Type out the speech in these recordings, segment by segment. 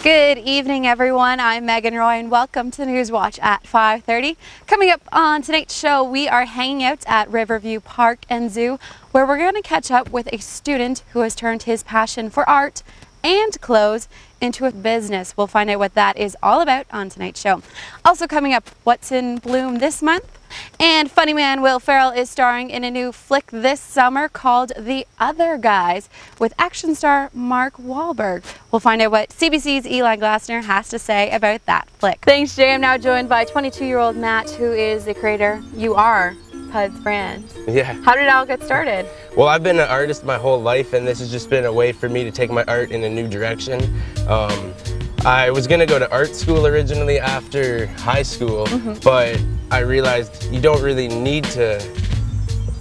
Good evening, everyone. I'm Megan Roy, and welcome to News Watch at 5:30. Coming up on tonight's show, we are hanging out at Riverview Park and Zoo, where we're going to catch up with a student who has turned his passion for art and clothes into a business. We'll find out what that is all about on tonight's show. Also coming up, what's in bloom this month? And funny man Will Ferrell is starring in a new flick this summer called The Other Guys with action star Mark Wahlberg. We'll find out what CBC's Eli Glasner has to say about that flick. Thanks, Jay. I'm now joined by 22-year-old Matt, who is the creator. You are PUD's brand. Yeah. How did it all get started? Well, I've been an artist my whole life, and this has just been a way for me to take my art in a new direction. I was going to go to art school originally after high school, but I realized you don't really need to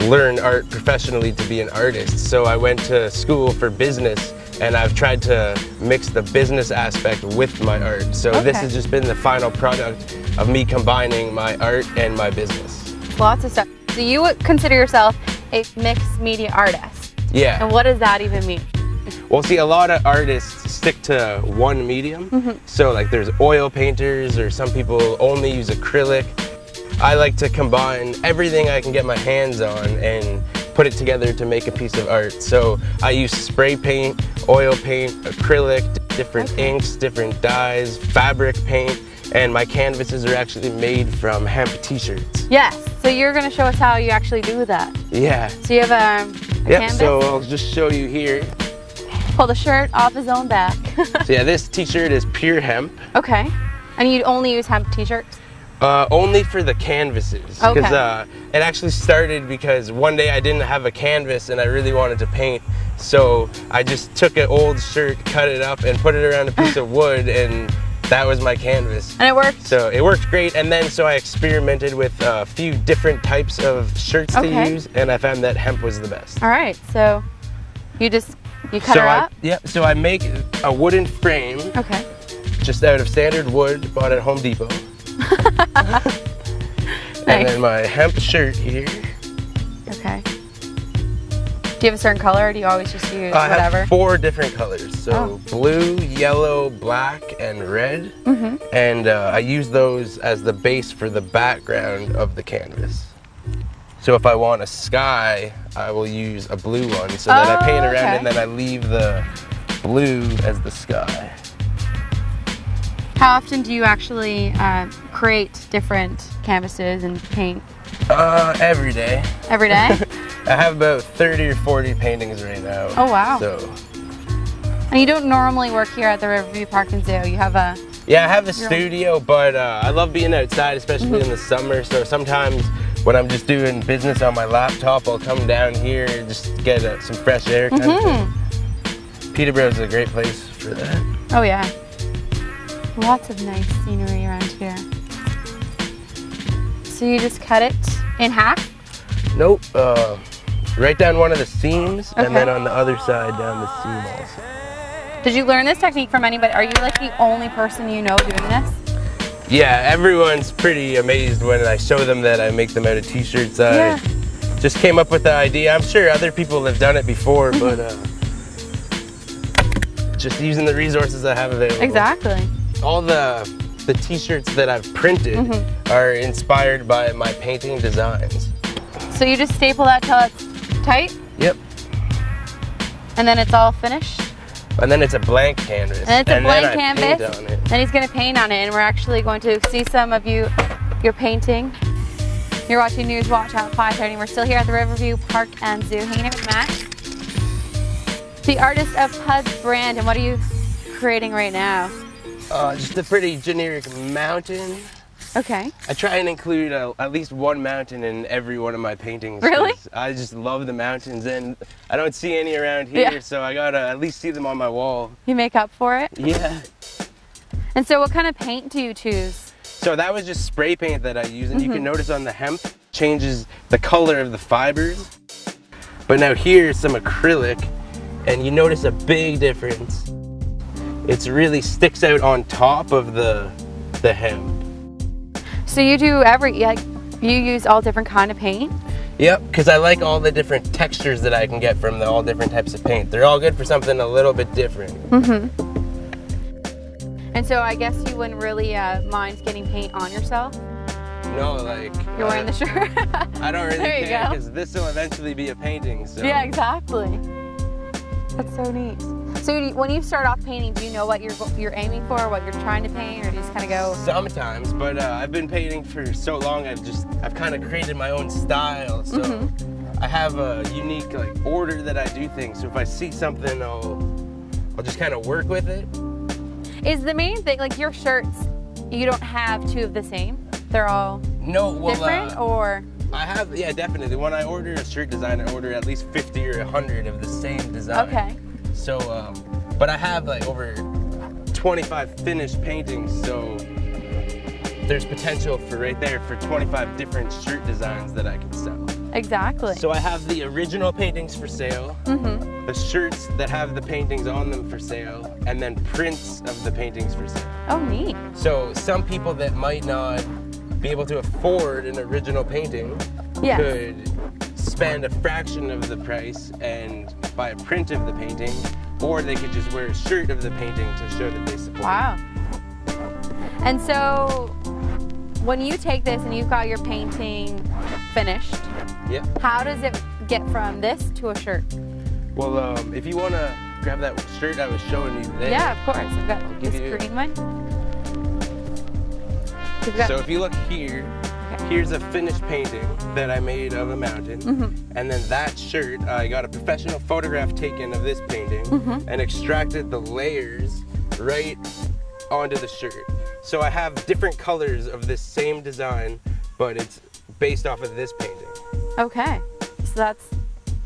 learn art professionally to be an artist. So I went to school for business, and I've tried to mix the business aspect with my art. So this has just been the final product of me combining my art and my business. Lots of stuff. So you would consider yourself a mixed media artist? Yeah. And what does that even mean? Well, see, a lot of artists stick to one medium. So like there's oil painters, or some people only use acrylic. I like to combine everything I can get my hands on and put it together to make a piece of art. So I use spray paint, oil paint, acrylic, different inks, different dyes, fabric paint, and my canvases are actually made from hemp t-shirts. Yes, so you're going to show us how you actually do that. Yeah. So you have a canvas? So I'll just show you here. Pull the shirt off his own back. So yeah, this t-shirt is pure hemp. Okay. And you only use hemp t-shirts? Only for the canvases. Because it actually started because one day I didn't have a canvas and I really wanted to paint. So I just took an old shirt, cut it up, and put it around a piece of wood, and that was my canvas. And it worked? So it worked great, and then so I experimented with a few different types of shirts to use, and I found that hemp was the best. All right, so you cut her up? Yep, so I make a wooden frame. Okay. Just out of standard wood, bought at Home Depot. And then my hemp shirt here. Okay. Do you have a certain color, or do you always just use whatever? I have 4 different colors. So blue, yellow, black, and red. And I use those as the base for the background of the canvas. So if I want a sky, I will use a blue one. So then I paint around and then I leave the blue as the sky. How often do you actually create different canvases and paint? Every day. Every day? I have about 30 or 40 paintings right now. Oh, wow. So. And you don't normally work here at the Riverview Park and Zoo. You have a... Yeah, I have a studio, but I love being outside, especially in the summer. So sometimes when I'm just doing business on my laptop, I'll come down here and just get some fresh air kind of thing. Peterborough is a great place for that. Oh, yeah. Lots of nice scenery around here. So you just cut it in half? Nope. Right down one of the seams, and then on the other side down the seam also. Did you learn this technique from anybody? Are you like the only person you know doing this? Yeah, everyone's pretty amazed when I show them that I make them out of t-shirts. I just came up with the idea. I'm sure other people have done it before, but just using the resources I have available. Exactly. All the t-shirts that I've printed are inspired by my painting designs. So you just staple that till it's tight? Yep. And then it's all finished? And then it's a blank canvas. And it's a blank then canvas. I paint on it. Then he's going to paint on it, and we're actually going to see some of your painting. You're watching News Watch at 5:30. We're still here at the Riverview Park and Zoo, hanging out with Matt, the artist of PUD's brand. And what are you creating right now? Just a pretty generic mountain. Okay. I try and include at least one mountain in every one of my paintings. Really? I just love the mountains, and I don't see any around here, so I gotta at least see them on my wall. You make up for it? Yeah. And so what kind of paint do you choose? So that was just spray paint that I use, and you can notice on the hemp changes the color of the fibers. But now here's some acrylic, and you notice a big difference. It really sticks out on top of the hemp. So you do you use all different kind of paint? Yep, because I like all the different textures that I can get from all different types of paint. They're all good for something a little bit different. And so I guess you wouldn't really mind getting paint on yourself? No, like You're wearing the shirt. I don't really There you care go. because this will eventually be a painting. So. Yeah, exactly. That's so neat. So when you start off painting, do you know what you're aiming for, what you're trying to paint, or do you just kind of go? Sometimes, but I've been painting for so long. I've kind of created my own style. So I have a unique like order that I do things. So if I see something, I'll just kind of work with it. Is the main thing like your shirts? You don't have two of the same. They're all different, or? I have, yeah, definitely. When I order a shirt design, I order at least 50 or 100 of the same design. Okay. So, but I have like over 25 finished paintings, so there's potential for right there for 25 different shirt designs that I can sell. Exactly. So I have the original paintings for sale, the shirts that have the paintings on them for sale, and then prints of the paintings for sale. Oh, neat. So some people that might not be able to afford an original painting could spend a fraction of the price and buy a print of the painting, or they could just wear a shirt of the painting to show that they support. Wow. And so when you take this and you've got your painting finished, how does it get from this to a shirt? Well, if you want to grab that shirt I was showing you there. Yeah, of course. I've got this green one. So if you look here, here's a finished painting that I made of a mountain. And then that shirt, I got a professional photograph taken of this painting and extracted the layers right onto the shirt. So I have different colors of this same design, but it's based off of this painting. Okay, so that's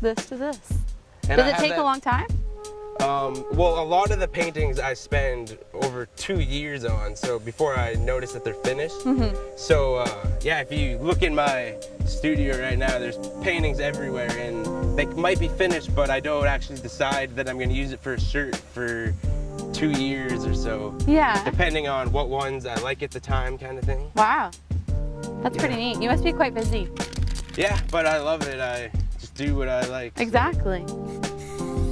this to this. And Does it take a long time? Well, a lot of the paintings I spend over 2 years on, so before I notice that they're finished. So yeah, if you look in my studio right now, there's paintings everywhere, and they might be finished, but I don't actually decide that I'm going to use it for a shirt for 2 years or so. Yeah. Depending on what ones I like at the time, kind of thing. Wow, that's pretty neat. You must be quite busy. Yeah, but I love it. I just do what I like. Exactly.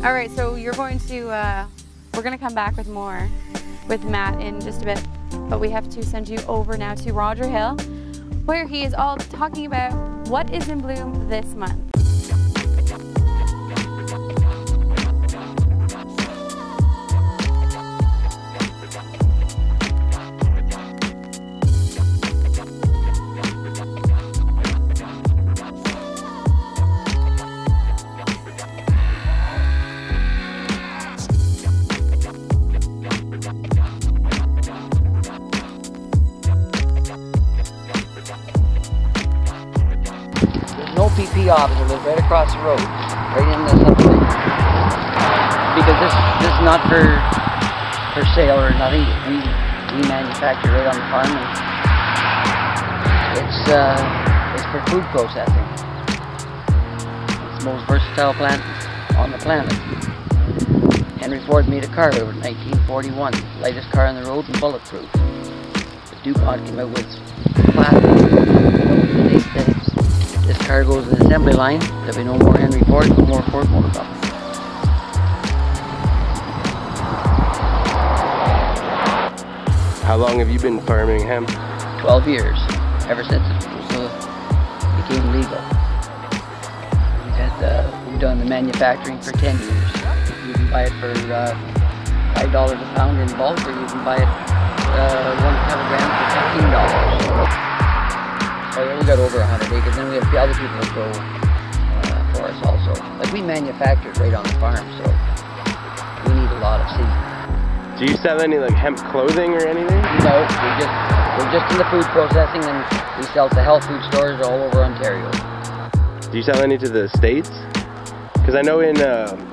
All right, so you're going to, we're going to come back with more with Matt in just a bit, but we have to send you over now to Roger Hill, where he is all talking about what is in bloom this month. No PP office, it lives right across the road, right in the subdivision. Because this is not for sale or nothing. We manufacture right on the farm, and it's for food processing. It's the most versatile plant on the planet. Henry Ford made a car out of it in 1941, lightest car on the road and bulletproof. But DuPont came out with plastic. They said this car goes to the assembly line, there'll be no more Henry Ford, no more Ford Motor Company. How long have you been farming hemp? 12 years, ever since it became legal. We've done the manufacturing for 10 years. You can buy it for $5 a pound in bulk, or you can buy it 1 kilogram for $15. So we got over 100 acres, then we have other people that grow for us also. Like we manufacture it right on the farm, so we need a lot of seed. Do you sell any like hemp clothing or anything? No, we're just in the food processing, and we sell to health food stores all over Ontario. Do you sell any to the States? Because I know in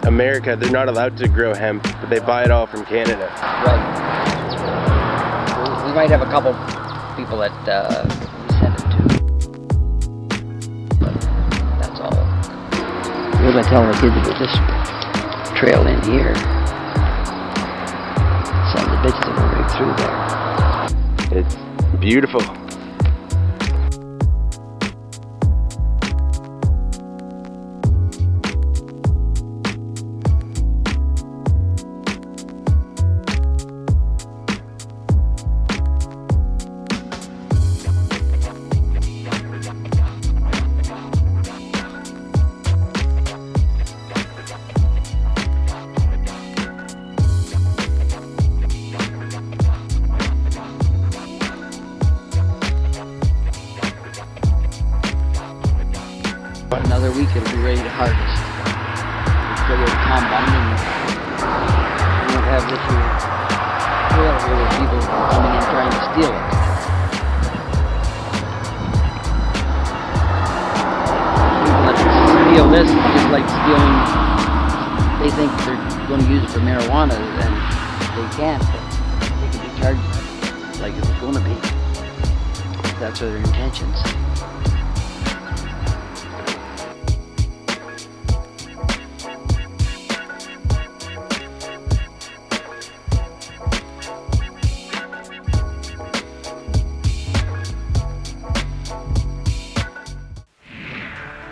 America they're not allowed to grow hemp, but they buy it all from Canada. Right. We might have a couple people that we send it to. But that's all. We're going to tell the kids about this trail in here. Send the bitches that go right through there. It's beautiful. rate hardest. Get rid of combine and you won't have this here where people coming in trying to steal it. People that steal this just like stealing, they think they're going to use it for marijuana, and they can't. They can be charged like it's going to be. That's their intentions.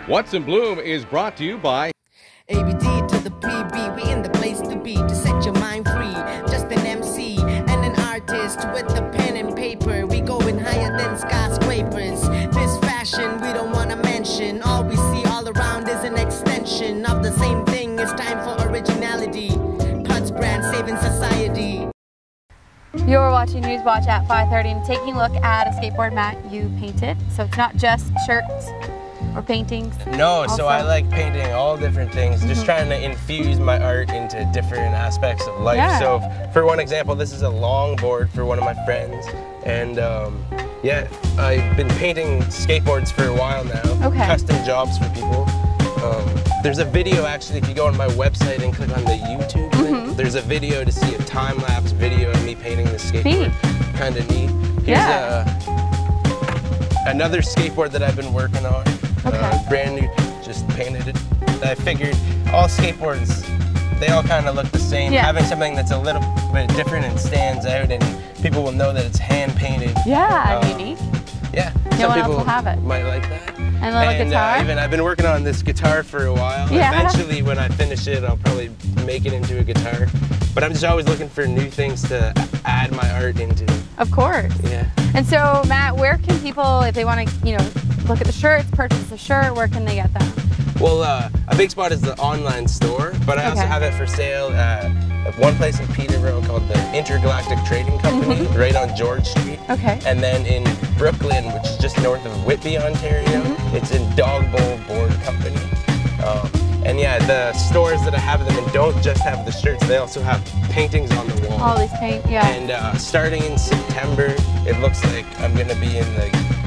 What's in Bloom is brought to you by ABD to the PB, we in the place to be, to set your mind free. Just an MC and an artist with a pen and paper. We going higher than skyscrapers. This fashion we don't want to mention. All we see all around is an extension of the same thing. It's time for originality. Putz brand saving society. You're watching Newswatch at 5:30 and taking a look at a skateboard mat you painted. So it's not just shirts or paintings? No, so I like painting all different things, just trying to infuse my art into different aspects of life. Yeah. So for one example, this is a longboard for one of my friends, and yeah, I've been painting skateboards for a while now, custom jobs for people. There's a video actually, if you go on my website and click on the YouTube link, there's a video to see a time-lapse video of me painting the skateboard. Kind of neat. Here's another skateboard that I've been working on. Brand new, just painted it. I figured all skateboards, they all kind of look the same. Having something that's a little bit different and stands out, and people will know that it's hand painted. Unique. Yeah, No some one else people will have it. might like that. And a little guitar. Even I've been working on this guitar for a while. Eventually, when I finish it, I'll probably make it into a guitar. But I'm just always looking for new things to add my art into. Of course. Yeah. And so, Matt, where can people, if they want to, look at the shirts, purchase a shirt, where can they get them? Well, a big spot is the online store, but I also have it for sale at one place in Peterborough called the Intergalactic Trading Company, right on George Street. And then in Brooklyn, which is just north of Whitby, Ontario, it's in Dog Bowl Board Company. And yeah, the stores that I have them in don't just have the shirts, they also have paintings on the wall. All these paint, And starting in September, it looks like I'm going to be in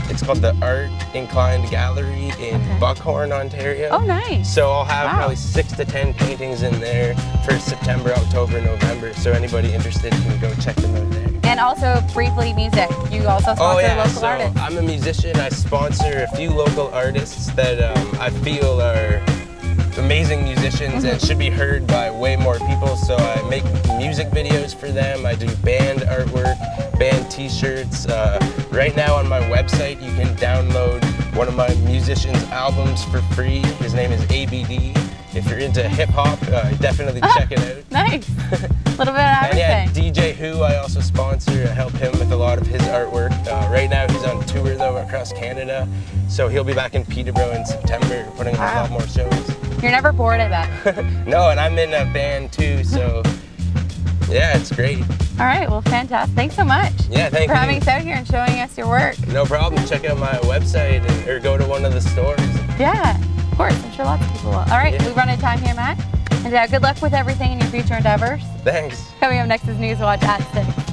it's called the Art Inclined Gallery in Buckhorn, Ontario. Oh, nice. So I'll have probably 6 to 10 paintings in there for September, October, November. So anybody interested can go check them out there. And also, briefly, music. You also sponsor local artists. I'm a musician. I sponsor a few local artists that I feel are amazing musicians and should be heard by way more people. So I make music videos for them. I do band artwork, band t-shirts. Right now on my website, you can download one of my musicians' albums for free. His name is ABD. If you're into hip-hop, definitely check it out. Nice. A little bit of everything. And yeah, DJ Who I also sponsor. I help him with a lot of his artwork. Right now he's on tour though across Canada. So he'll be back in Peterborough in September, putting on a lot more shows. You're never bored, I bet. No, and I'm in a band too, so yeah, it's great. All right, well, fantastic. Thanks so much. Yeah, thank you. For having us out here and showing us your work. No problem. Check out my website or go to one of the stores. Yeah, of course. I'm sure lots of people will. All right, we've run out of time here, Matt. And good luck with everything in your future endeavors. Thanks. Coming up next is Newswatch at 6.